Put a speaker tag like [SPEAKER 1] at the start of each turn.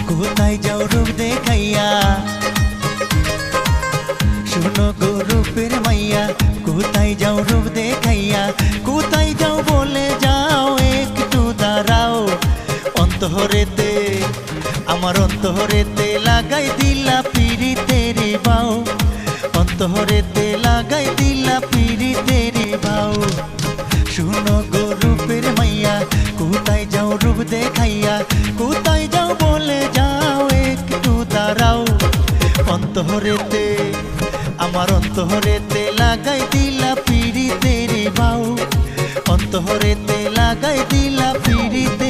[SPEAKER 1] কোথায় যাও রূপ দেখাইয়া, শুনো গো রূপের মাইয়া, কোথায় যাও রূপ দেখাইয়া, কোথায় যাও বলে যাও একটু দাঁড়াও। অন্তরেতে আমার অন্তরেতে লাগাই দিলা পিরিতের বাও, অন্তরেতে লাগাই দিলা পিরিতের বাও। শুনো গো রূপের মাইয়া, কোথায় যাও রূপ দেখাইয়া, কোথায় যাও বলে যাও একটু দাঁড়াও। অন্তরেতে আমার অন্তরেতে লাগাই দিলা পিরিতের বাও, অন্তরেতে লাগাই দিলা পিরিতে